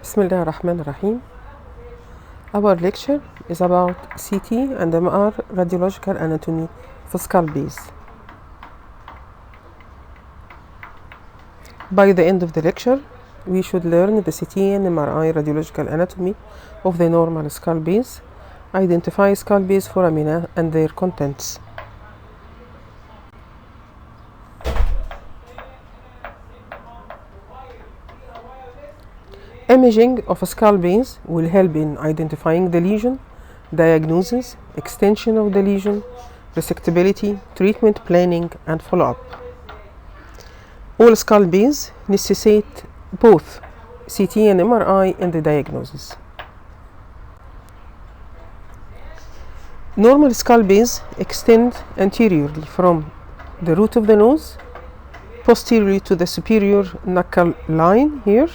Bismillah ar-Rahman ar-Rahim. Our lecture is about CT and MR radiological anatomy of skull base. By the end of the lecture, we should learn the CT and MRI radiological anatomy of the normal skull base, identify skull base foramina and their contents. Imaging of a skull base will help in identifying the lesion, diagnosis, extension of the lesion, resectability, treatment planning, and follow-up. All skull base necessitate both CT and MRI in the diagnosis. Normal skull base extend anteriorly from the root of the nose, posteriorly to the superior knuckle line here.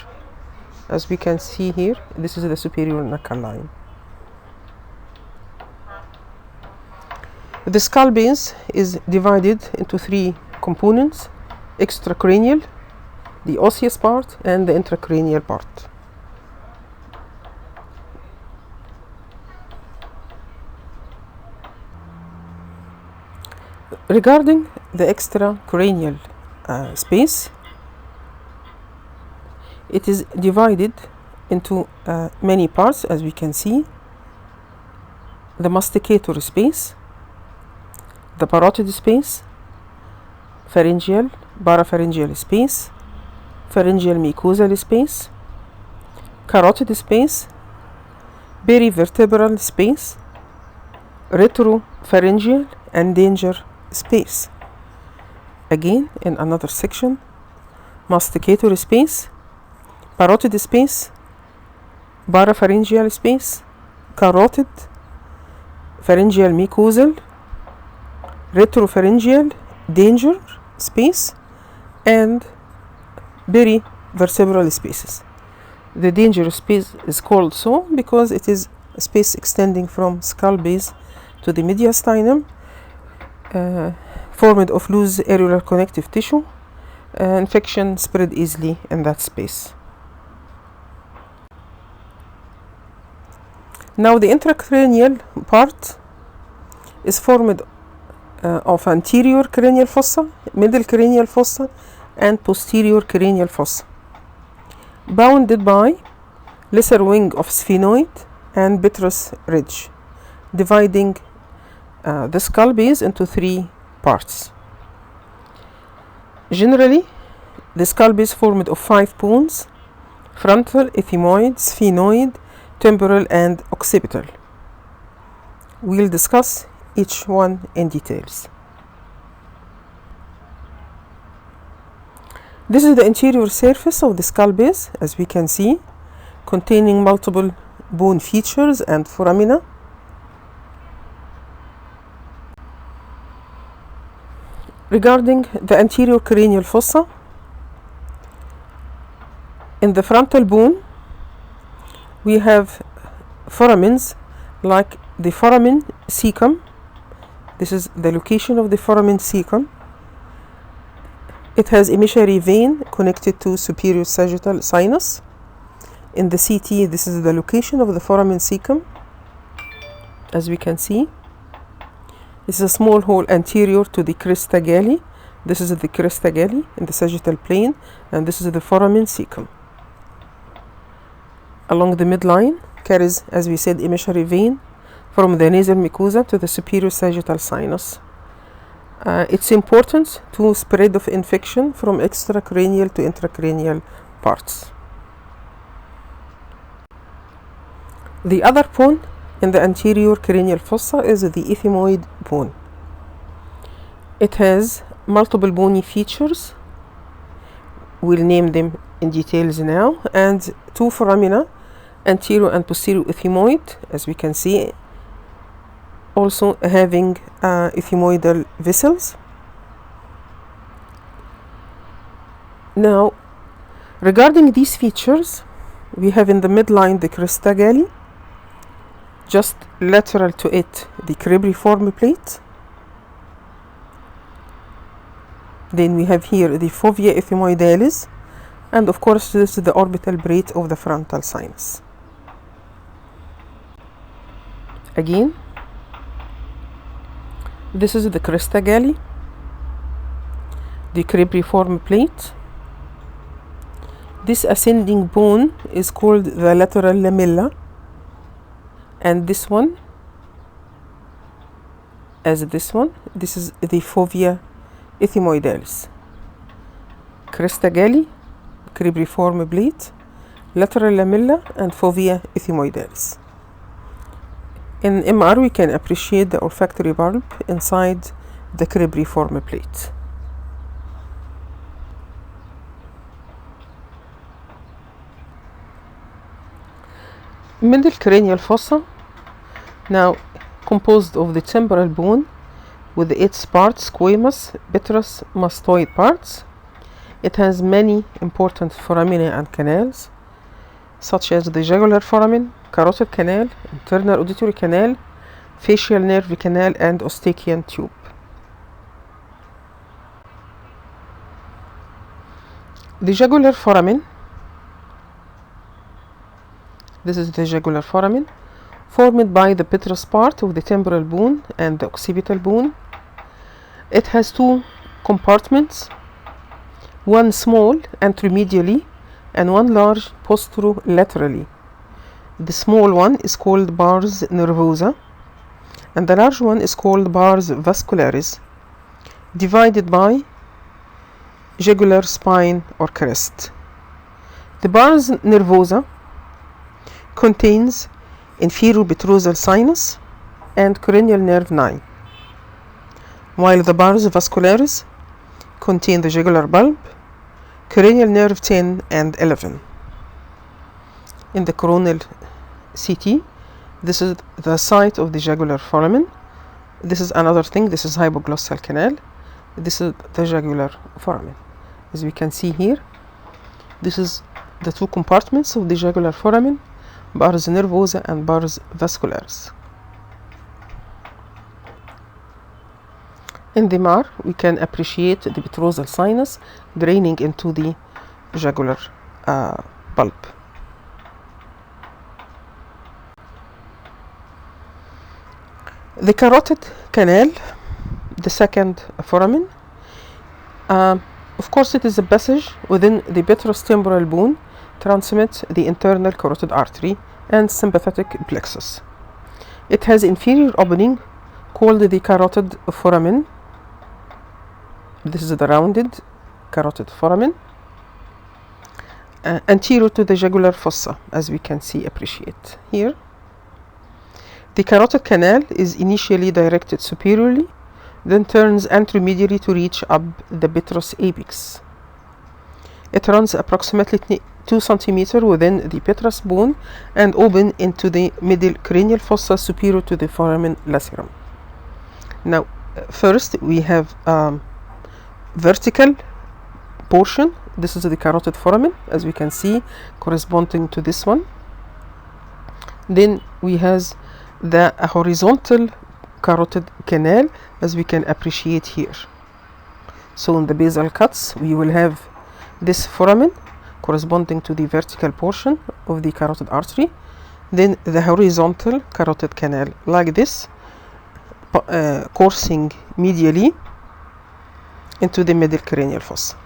As we can see here, this is the superior knuckle line. The skull base is divided into three components: extracranial, the osseous part, and the intracranial part. Regarding the extracranial space, it is divided into many parts, as we can see: the masticator space, the parotid space, pharyngeal, parapharyngeal space, pharyngeal mucosal space, carotid space, perivertebral space, retropharyngeal, and danger space. Again, in another section: masticator space, parotid space, parapharyngeal space, carotid, pharyngeal mucosal, retropharyngeal, danger space, and perivertebral spaces. The danger space is called so because it is a space extending from skull base to the mediastinum, formed of loose areolar connective tissue. Infection spread easily in that space. Now the intracranial part is formed of anterior cranial fossa, middle cranial fossa, and posterior cranial fossa, bounded by lesser wing of sphenoid and petrous ridge, dividing the skull base into three parts. Generally, the skull base formed of 5 bones: frontal, ethmoid, sphenoid, temporal, and occipital. We'll discuss each one in details. This is the anterior surface of the skull base, as we can see, containing multiple bone features and foramina. Regarding the anterior cranial fossa, in the frontal bone we have foramins like the foramen cecum. This is the location of the foramen cecum. It has emissary vein connected to superior sagittal sinus. In the CT, this is the location of the foramen cecum, as we can see. This is a small hole anterior to the crista galli. This is the crista galli in the sagittal plane, and this is the foramen cecum. Along the midline carries, as we said, emissary vein from the nasal mucosa to the superior sagittal sinus. It's important to spread of infection from extracranial to intracranial parts. The other bone in the anterior cranial fossa is the ethmoid bone. It has multiple bony features. We'll name them in details now, and 2 foramina, anterior and posterior ethmoid, as we can see, also having ethmoidal vessels. Now, regarding these features, we have in the midline the crista galli, just lateral to it the cribriform plate. Then we have here the fovea ethmoidalis, And of course, this is the orbital braid of the frontal sinus. Again, this is the crista galli, the cribriform plate. This ascending bone is called the lateral lamella, and this one, as this one, this is the fovea ethmoidalis. Crista galli, cribriform plate, lateral lamella, and fovea ethmoidalis. In MR, we can appreciate the olfactory bulb inside the cribriform plate. Middle cranial fossa, now composed of the temporal bone with its parts, squamous, vitreous, mastoid parts. It has many important foramina and canals, such as the jugular foramen, carotid canal, internal auditory canal, facial nerve canal, and Eustachian tube. The jugular foramen, this is the jugular foramen, formed by the petrous part of the temporal bone and the occipital bone. It has two compartments, one small anteromedially and one large posterolaterally. The small one is called pars nervosa and the large one is called pars vascularis, divided by jugular spine or crest. The pars nervosa contains inferior petrosal sinus and cranial nerve 9, while the pars vascularis contain the jugular bulb, cranial nerve 10 and 11. In the coronal CT, this is the site of the jugular foramen. This is another thing, this is hypoglossal canal. This is the jugular foramen. As we can see here, this is the two compartments of the jugular foramen, pars nervosa and pars vascularis. In the MR, we can appreciate the petrosal sinus draining into the jugular bulb. The carotid canal, the second foramen, of course it is a passage within the petrous temporal bone, transmits the internal carotid artery and sympathetic plexus. It has inferior opening called the carotid foramen. This is the rounded carotid foramen, anterior to the jugular fossa, as we can appreciate here. The carotid canal is initially directed superiorly, then turns anteromedially to reach up the petrous apex. It runs approximately 2 centimeters within the petrous bone and open into the middle cranial fossa superior to the foramen lacerum. Now, first we have vertical portion. This is the carotid foramen, as we can see, corresponding to this one. Then we have the horizontal carotid canal, as we can appreciate here. So in the basal cuts, we will have this foramen corresponding to the vertical portion of the carotid artery, then the horizontal carotid canal like this, coursing medially into the middle cranial fossa.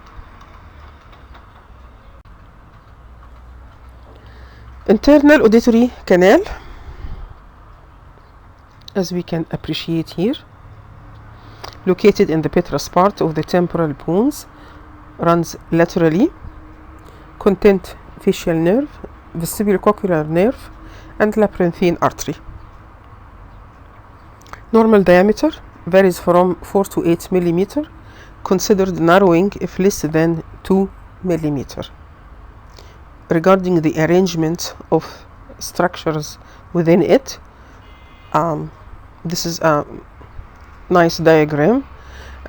Internal auditory canal, as we can appreciate here, located in the petrous part of the temporal bones, runs laterally, contains facial nerve, vestibulocochlear nerve, and labyrinthine artery. Normal diameter varies from 4 to 8 millimeter, considered narrowing if less than 2 millimeter. Regarding the arrangement of structures within it, this is a nice diagram.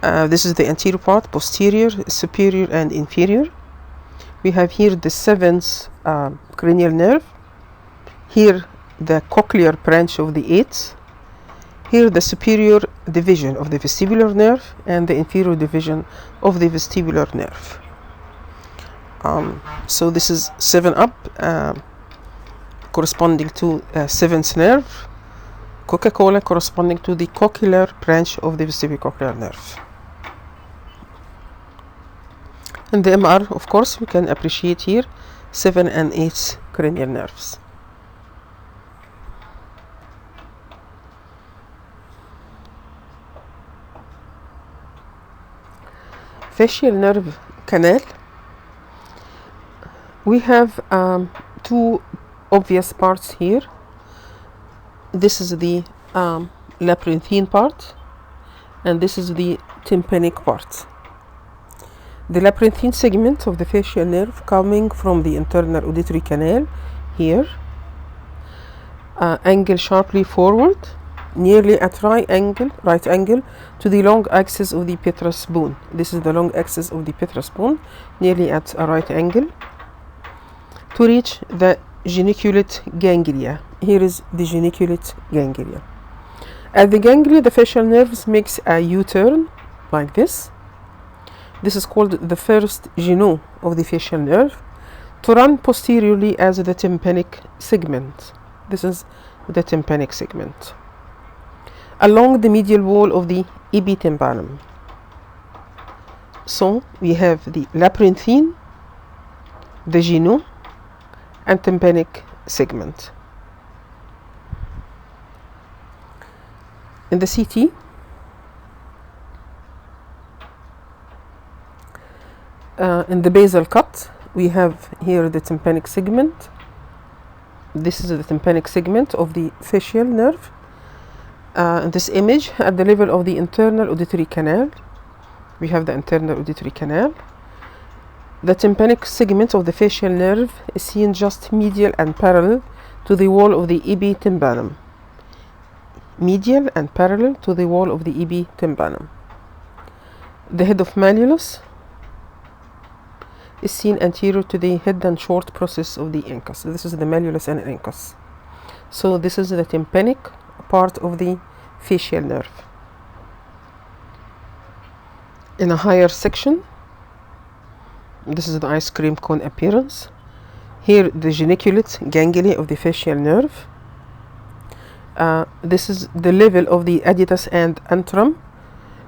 This is the anterior part, posterior, superior, and inferior. We have here the 7th cranial nerve, here the cochlear branch of the 8th, here the superior division of the vestibular nerve, and the inferior division of the vestibular nerve. So this is 7 up, corresponding to 7th nerve. Coca-Cola corresponding to the cochlear branch of the vestibulocochlear nerve. And the MR, of course, we can appreciate here 7 and 8 cranial nerves. Facial nerve canal. We have two obvious parts here. This is the labyrinthine part, and this is the tympanic part. The labyrinthine segment of the facial nerve coming from the internal auditory canal here, angle sharply forward, nearly at right angle to the long axis of the petrous bone. This is the long axis of the petrous bone, nearly at a right angle, to reach the geniculate ganglia. Here is the geniculate ganglia. At the ganglia, the facial nerves makes a U-turn like this. This is called the first genu of the facial nerve, to run posteriorly as the tympanic segment. This is the tympanic segment, along the medial wall of the epitympanum. So we have the labyrinthine, the genu, and tympanic segment. In the CT, in the basal cut, we have here the tympanic segment. This is the tympanic segment of the facial nerve. In this image, at the level of the internal auditory canal, we have the internal auditory canal. The tympanic segment of the facial nerve is seen just medial and parallel to the wall of the epitympanum. Medial and parallel to the wall of the epitympanum. The head of malleolus is seen anterior to the head and short process of the incus. This is the malleolus and incus. So this is the tympanic part of the facial nerve. In a higher section, this is the ice cream cone appearance. Here the geniculate ganglia of the facial nerve. This is the level of the adytus and antrum,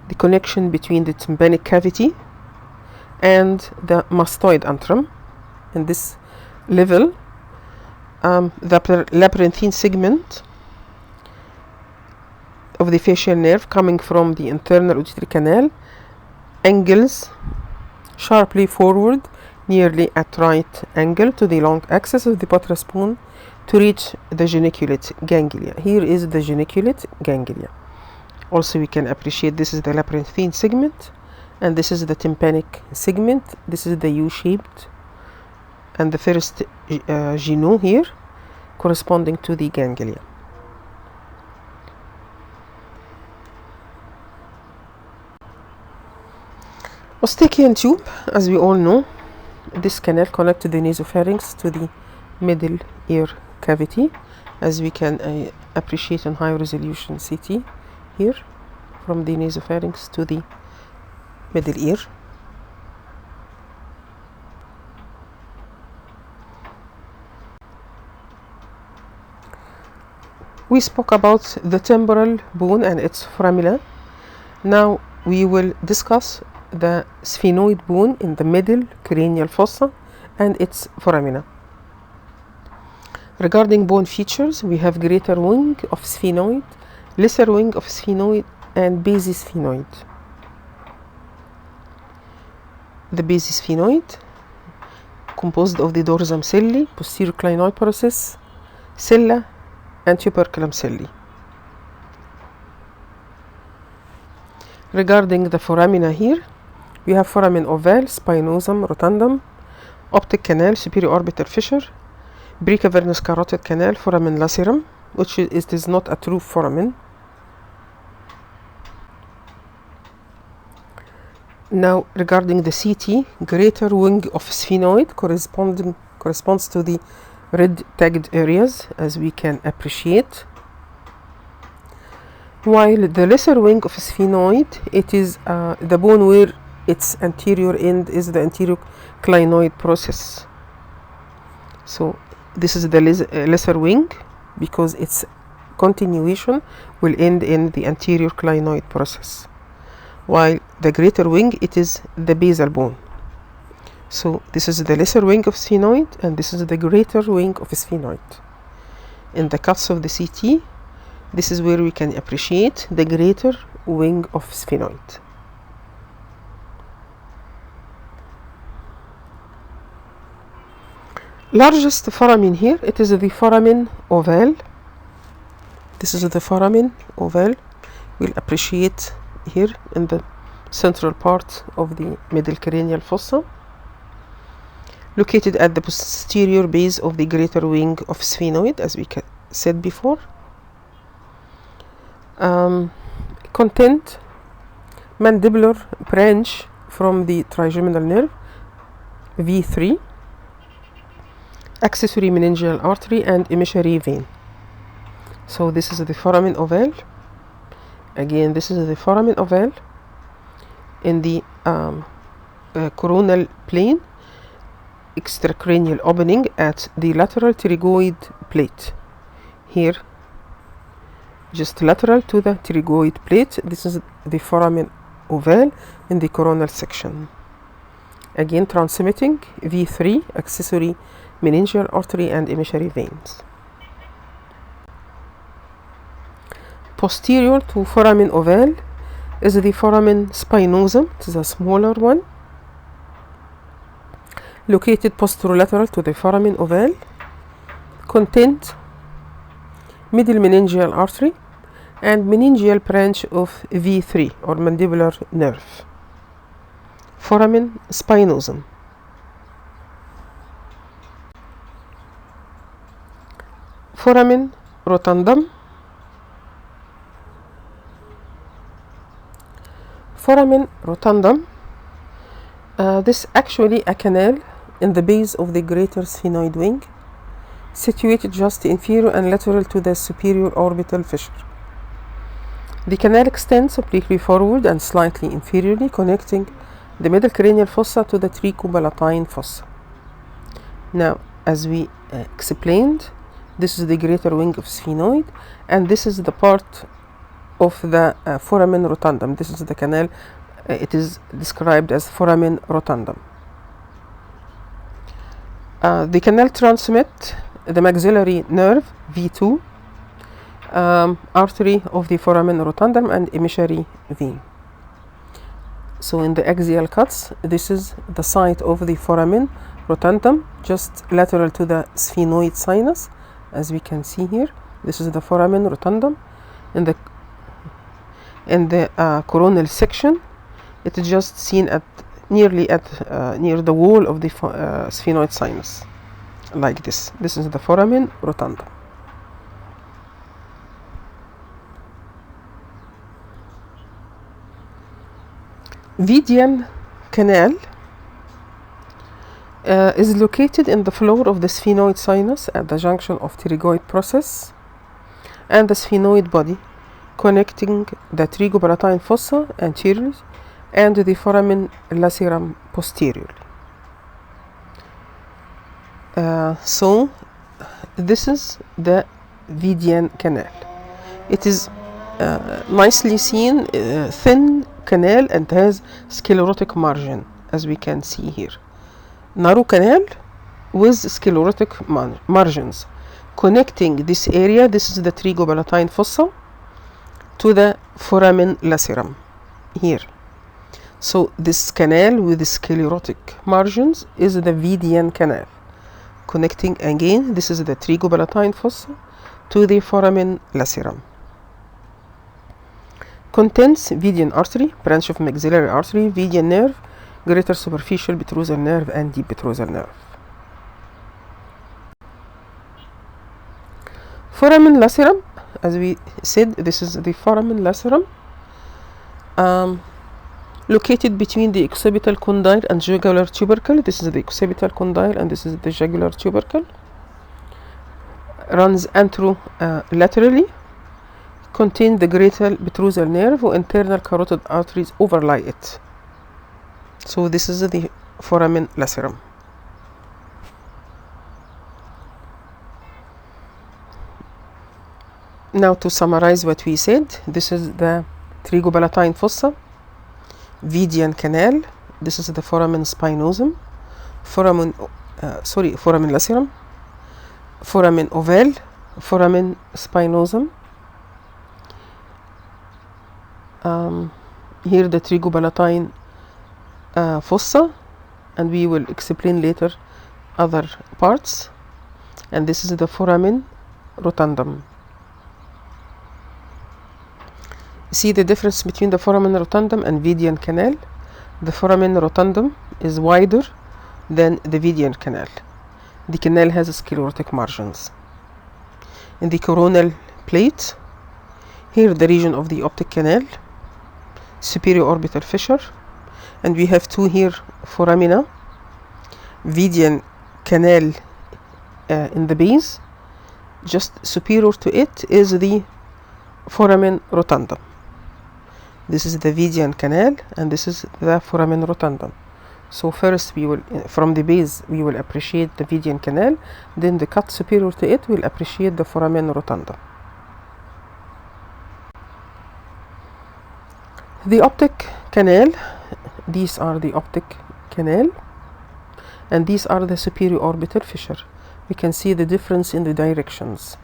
the connection between the tympanic cavity and the mastoid antrum. In this level, the labyrinthine segment of the facial nerve coming from the internal auditory canal angles sharply forward, nearly at right angle to the long axis of the petrous bone, to reach the geniculate ganglia. Here is the geniculate ganglia. Also we can appreciate this is the labyrinthine segment, and this is the tympanic segment. This is the U-shaped, and the first genu here corresponding to the ganglia. Eustachian tube, as we all know, this canal connects the nasopharynx to the middle ear cavity, as we can appreciate in high resolution CT here, from the nasopharynx to the middle ear. We spoke about the temporal bone and its foramina. Now we will discuss the sphenoid bone in the middle cranial fossa and its foramina. Regarding bone features, we have greater wing of sphenoid, lesser wing of sphenoid, and basisphenoid. The basisphenoid, composed of the dorsum celli, posterior clinoid process, sella, and tuberculum celli. Regarding the foramina here, we have foramen ovale, spinosum, rotundum, optic canal, superior orbital fissure, brachicavernous carotid canal, foramen lacerum, which is not a true foramen. Now regarding the CT, greater wing of sphenoid corresponds to the red tagged areas, as we can appreciate, while the lesser wing of sphenoid, it is the bone where its anterior end is the anterior clinoid process. So this is the lesser wing because its continuation will end in the anterior clinoid process, while the greater wing, it is the basal bone. So this is the lesser wing of sphenoid, and this is the greater wing of sphenoid. In the cuts of the CT, this is where we can appreciate the greater wing of sphenoid. Largest foramen here, it is the foramen ovale. This is the foramen ovale. We'll appreciate here in the central part of the middle cranial fossa, located at the posterior base of the greater wing of sphenoid, as we said before. Content mandibular branch from the trigeminal nerve, V3, accessory meningeal artery and emissary vein. So this is the foramen ovale. Again, this is the foramen ovale in the coronal plane, extracranial opening at the lateral pterygoid plate. Here, just lateral to the pterygoid plate, this is the foramen ovale in the coronal section. Again, transmitting V3, accessory meningeal artery and emissary veins. Posterior to foramen ovale is the foramen spinosum. It is a smaller one, located posterolateral to the foramen ovale. Content middle meningeal artery and meningeal branch of V3 or mandibular nerve. Foramen spinosum. Foramen rotundum. Foramen rotundum. This actually a canal in the base of the greater sphenoid wing, situated just inferior and lateral to the superior orbital fissure. The canal extends obliquely forward and slightly inferiorly, connecting the middle cranial fossa to the tricopalatine fossa. Now, as we explained, this is the greater wing of sphenoid, and this is the part of the foramen rotundum. This is the canal. It is described as foramen rotundum. The canal transmits the maxillary nerve V2, artery of the foramen rotundum and emissary vein. So in the axial cuts, this is the site of the foramen rotundum, just lateral to the sphenoid sinus, as we can see here. This is the foramen rotundum. In the coronal section, it is just seen at near the wall of the sphenoid sinus, like this. This is the foramen rotundum. Vidian canal is located in the floor of the sphenoid sinus at the junction of pterygoid process and the sphenoid body, connecting the tricopalatine fossa anteriorly and the foramen lacerum posteriorly. So this is the Vidian canal. It is nicely seen, thin canal, and has sclerotic margin, as we can see here. Narrow canal with sclerotic margins connecting this area. This is the tricopalatine fossa to the foramen lacerum here. So this canal with the sclerotic margins is the Vidian canal, connecting again. This is the tricopalatine fossa to the foramen lacerum. Contains Vidian artery, branch of maxillary artery, Vidian nerve, greater superficial petrosal nerve, and deep petrosal nerve. Foramen lacerum, as we said, this is the foramen lacerum, located between the occipital condyle and jugular tubercle. This is the occipital condyle and this is the jugular tubercle. Runs anterolaterally. Contain the greater petrosal nerve, or internal carotid arteries overlie it. So this is the foramen lacerum. Now to summarize what we said, this is the trigopalatine fossa, Vidian canal, this is the foramen spinosum, foramen lacerum, foramen ovale, foramen spinosum. Here the trigopalatine fossa, and we will explain later other parts. And this is the foramen rotundum. See the difference between the foramen rotundum and Vidian canal. The foramen rotundum is wider than the Vidian canal. The canal has sclerotic margins. In the coronal plate, here the region of the optic canal, superior orbital fissure, and we have two here foramina, Vidian canal in the base. Just superior to it is the foramen rotundum. This is the Vidian canal, and this is the foramen rotundum. So first we will, from the base, we will appreciate the Vidian canal, then the cut superior to it will appreciate the foramen rotundum. The optic canal, these are the optic canal, and these are the superior orbital fissure. We can see the difference in the directions.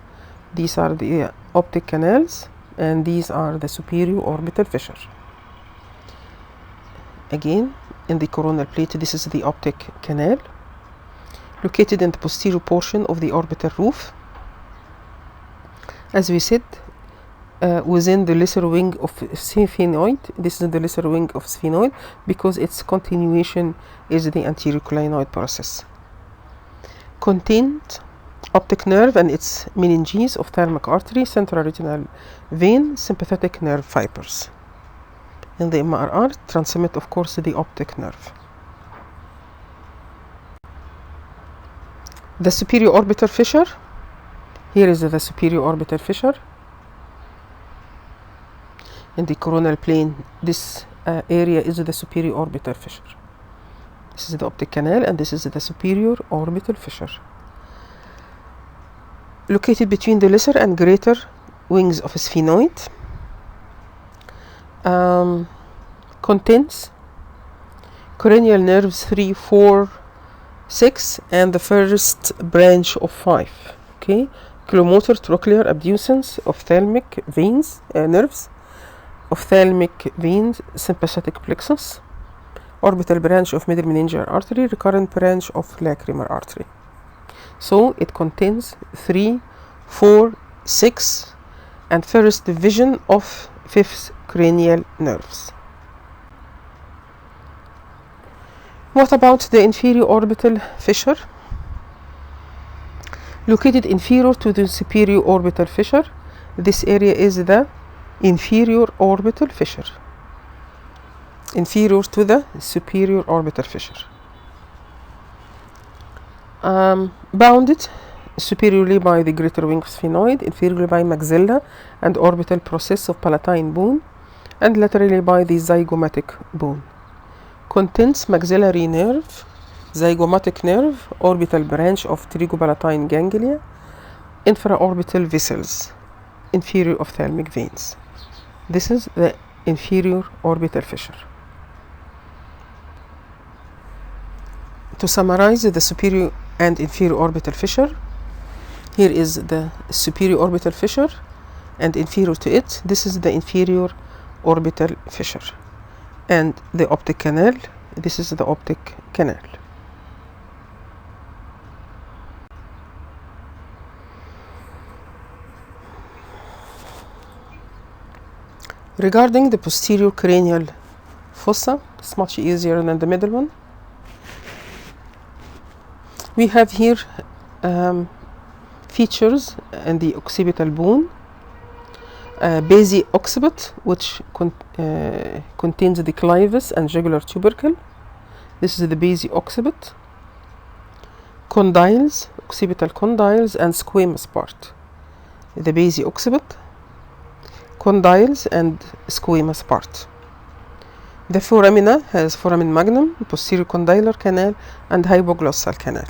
These are the optic canals, and these are the superior orbital fissure. Again, in the coronal plate, this is the optic canal, located in the posterior portion of the orbital roof. As we said, within the lesser wing of sphenoid. This is the lesser wing of sphenoid because its continuation is the anterior clinoid process. Contained optic nerve and its meninges, ophthalmic artery, central retinal vein, sympathetic nerve fibers. In the MRR, transmit, of course, the optic nerve. The superior orbital fissure. Here is the superior orbital fissure. In the coronal plane, this area is the superior orbital fissure. This is the optic canal, and this is the superior orbital fissure. Located between the lesser and greater wings of a sphenoid. Contains cranial nerves 3, 4, 6, and the first branch of 5. Okay, oculomotor, trochlear, abducens, ophthalmic veins, nerves, ophthalmic veins, sympathetic plexus, orbital branch of middle meningeal artery, recurrent branch of lacrimal artery. So it contains 3, 4, 6, and first division of 5th cranial nerves. What about the inferior orbital fissure? Located inferior to the superior orbital fissure, this area is the inferior orbital fissure. Inferior to the superior orbital fissure. Bounded superiorly by the greater wing of sphenoid, inferiorly by maxilla and orbital process of palatine bone, and laterally by the zygomatic bone. Contains maxillary nerve, zygomatic nerve, orbital branch of trigopalatine ganglia, infraorbital vessels, inferior ophthalmic veins. This is the inferior orbital fissure. To summarize the superior and inferior orbital fissure, here is the superior orbital fissure, and inferior to it, this is the inferior orbital fissure. And the optic canal, this is the optic canal. Regarding the posterior cranial fossa, it's much easier than the middle one. We have here features in the occipital bone, basi-occiput, which contains the clivus and jugular tubercle. This is the basi-occiput. Condyles, occipital condyles, and squamous part. The basi-occiput, condyles, and squamous part. The foramina has foramen magnum, posterior condylar canal, and hypoglossal canal.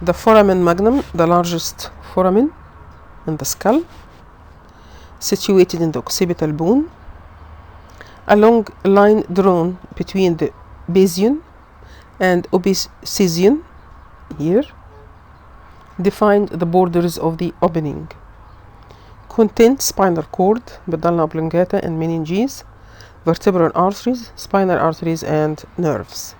The foramen magnum, the largest foramen in the skull, situated in the occipital bone. A long line drawn between the basion and opiscision here defined the borders of the opening. Contains spinal cord, medulla oblongata, and meninges, vertebral arteries, spinal arteries, and nerves.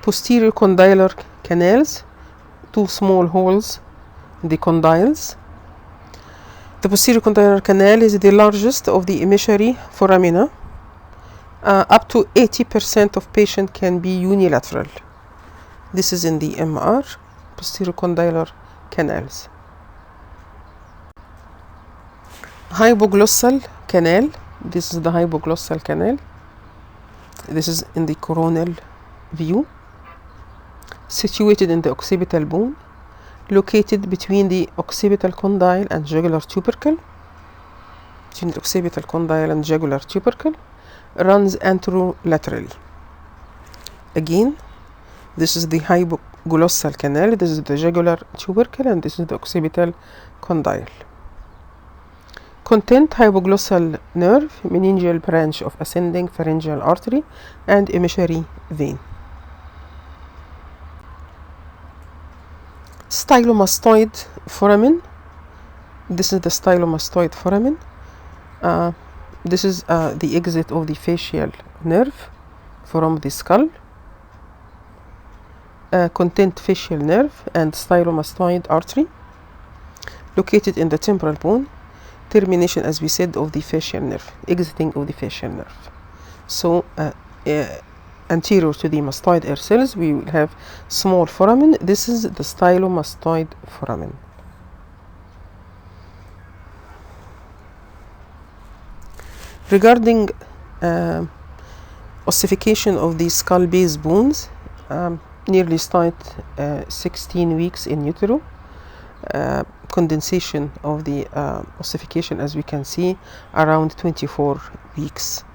Posterior condylar canals, two small holes in the condyles. The posterior condylar canal is the largest of the emissary foramina. Up to 80% of patient can be unilateral. This is in the MR, posterior condylar canals. Hypoglossal canal, this is the hypoglossal canal. This is in the coronal view. Situated in the occipital bone, located between the occipital condyle and jugular tubercle. Between the occipital condyle and jugular tubercle, runs anterolaterally. Again, this is the hypoglossal canal, this is the jugular tubercle, and this is the occipital condyle. Content hypoglossal nerve, meningeal branch of ascending pharyngeal artery, and emissary vein. Stylomastoid foramen. This is the stylomastoid foramen. This is the exit of the facial nerve from the skull. Content facial nerve and stylomastoid artery, located in the temporal bone. Termination, as we said, of the facial nerve, exiting of the facial nerve. So anterior to the mastoid air cells, we will have small foramen. This is the stylomastoid foramen. Regarding ossification of the skull base bones, nearly start 16 weeks in utero. Condensation of the ossification, as we can see, around 24 weeks.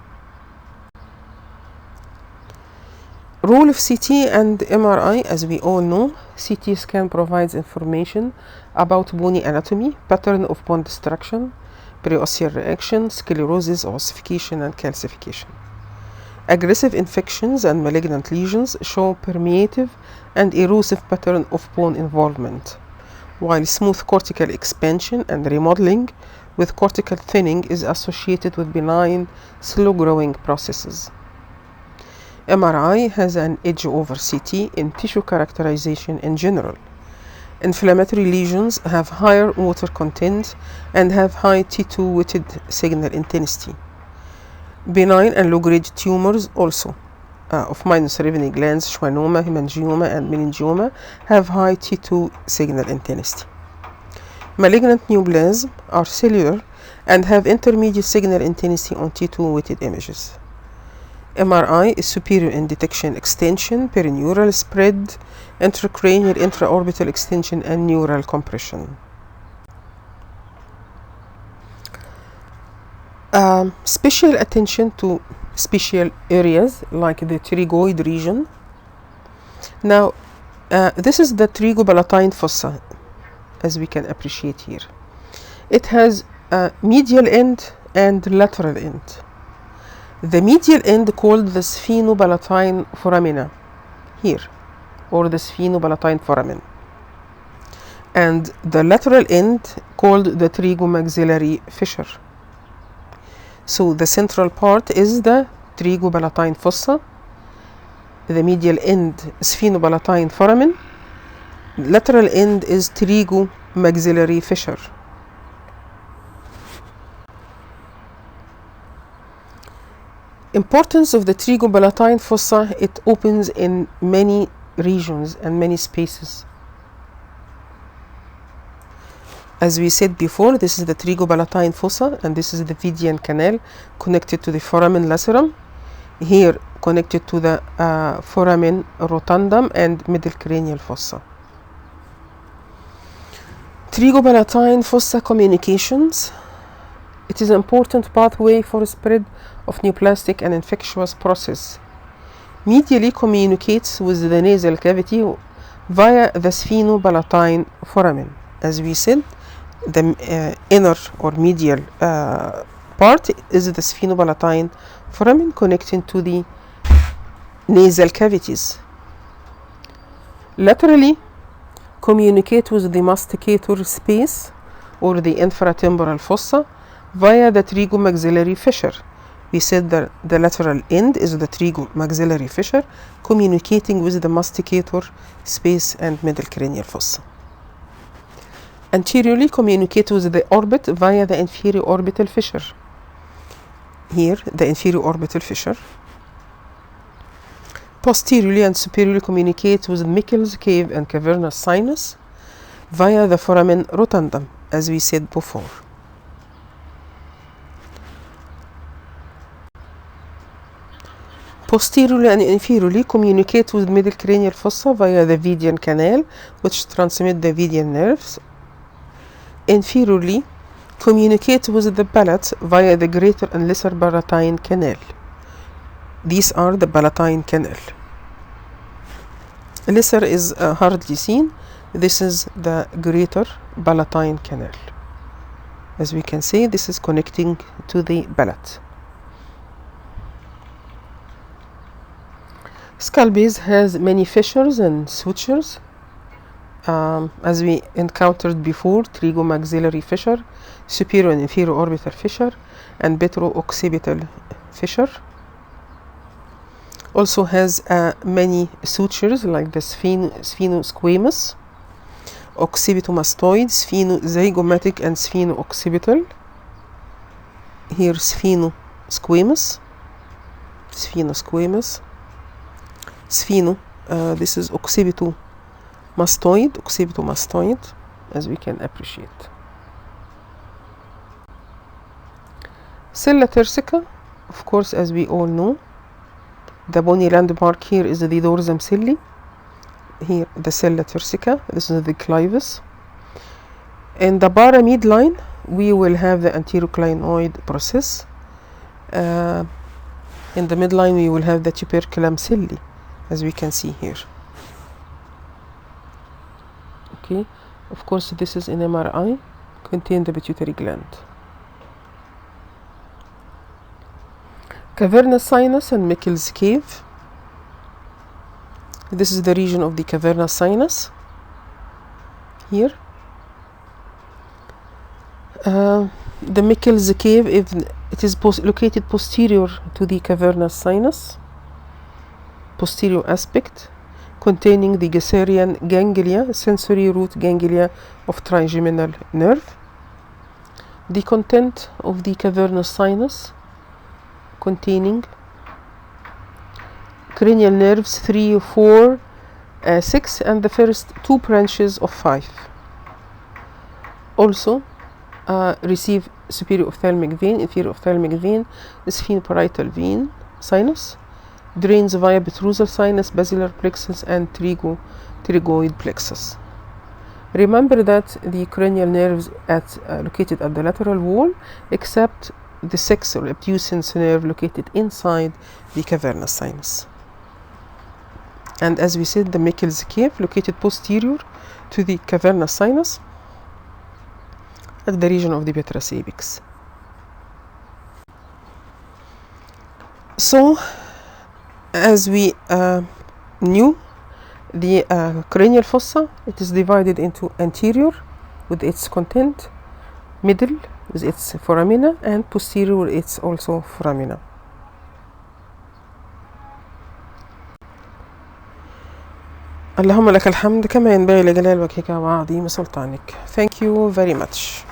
Role of CT and MRI. As we all know, CT scan provides information about bony anatomy, pattern of bone destruction, periosseal reaction, sclerosis, ossification, and calcification. Aggressive infections and malignant lesions show permeative and erosive pattern of bone involvement, while smooth cortical expansion and remodeling with cortical thinning is associated with benign, slow-growing processes. MRI has an edge over CT in tissue characterization in general. Inflammatory lesions have higher water content and have high T2 weighted signal intensity. Benign and low-grade tumors also of minus revenue glands, schwannoma, hemangioma, and meningioma have high T2 signal intensity. Malignant neoplasms are cellular and have intermediate signal intensity on T2 weighted images. MRI is superior in detection extension, perineural spread, intracranial intraorbital extension, and neural compression. Special attention to special areas like the pterygoid region. Now, this is the pterygopalatine fossa, as we can appreciate here. It has a medial end and lateral end. The medial end called the sphenopalatine foramina here, or the sphenopalatine foramen, and the lateral end called the pterygomaxillary fissure. So the central part is the pterygopalatine fossa, the medial end sphenopalatine foramen, lateral end is pterygomaxillary fissure. Importance of the pterygopalatine fossa: it opens in many regions and many spaces. As we said before, this is the pterygopalatine fossa, and this is the Vidian canal connected to the foramen lacerum, here connected to the foramen rotundum and middle cranial fossa. Pterygopalatine fossa communications. It is an important pathway for spread of neoplastic and infectious process. Medially communicates with the nasal cavity via the sphenopalatine foramen. As we said, the inner or medial part is the sphenopalatine foramen connecting to the nasal cavities. Laterally communicate with the masticator space or the infratemporal fossa via the trigomaxillary fissure. We said that the lateral end is the trigomaxillary fissure communicating with the masticator space and middle cranial fossa. Anteriorly communicate with the orbit via the inferior orbital fissure. Here, the inferior orbital fissure. Posteriorly and superiorly communicate with Meckel's cave and cavernous sinus via the foramen rotundum, as we said before. Posteriorly and inferiorly communicate with middle cranial fossa via the Vidian canal, which transmit the Vidian nerves. Inferiorly communicate with the palate via the greater and lesser palatine canal. These are the palatine canal. Lesser is hardly seen. This is the greater palatine canal. As we can see, this is connecting to the palate. Skull base has many fissures and sutures. As we encountered before, trigomaxillary fissure, superior and inferior orbital fissure, and petro-occipital fissure. Also has many sutures like the spheno-squamous, occipitomastoid, spheno-zygomatic, and spheno-occipital. Here spheno-squamous, spheno-squamous, this is occipitomastoid, as we can appreciate. Sella turcica, of course, as we all know. The bony landmark here is the dorsum celli. Here the sella turcica. This is the clivus. In the paramidline, we will have the anteroclinoid process. In the midline, we will have the tuberculum celli, as we can see here. Okay, of course, this is an MRI, contain the pituitary gland. Cavernous sinus and Meckel's cave. This is the region of the cavernous sinus. Here. The Meckel's cave, it is located posterior to the cavernous sinus, posterior aspect, containing the Gasserian ganglia, sensory root ganglia of trigeminal nerve. The content of the cavernous sinus containing cranial nerves 3, 4, 6 and the first 2 branches of 5. Also receive superior ophthalmic vein, inferior ophthalmic vein, sphenoparietal vein, sinus, drains via petrosal sinus, basilar plexus and pterygoid plexus. Remember that the cranial nerves located at the lateral wall, except the 6th or obtusens nerve located inside the cavernous sinus. And as we said, the Meckel's cave located posterior to the cavernous sinus at the region of the petrous apex. So, as we knew, the cranial fossa, it is divided into anterior with its content, middle with its foramina, and posterior with its also foramina. اللهم لك الحمد كما ينبغي لجلال وجهك وعظيم سلطانك. Thank you very much.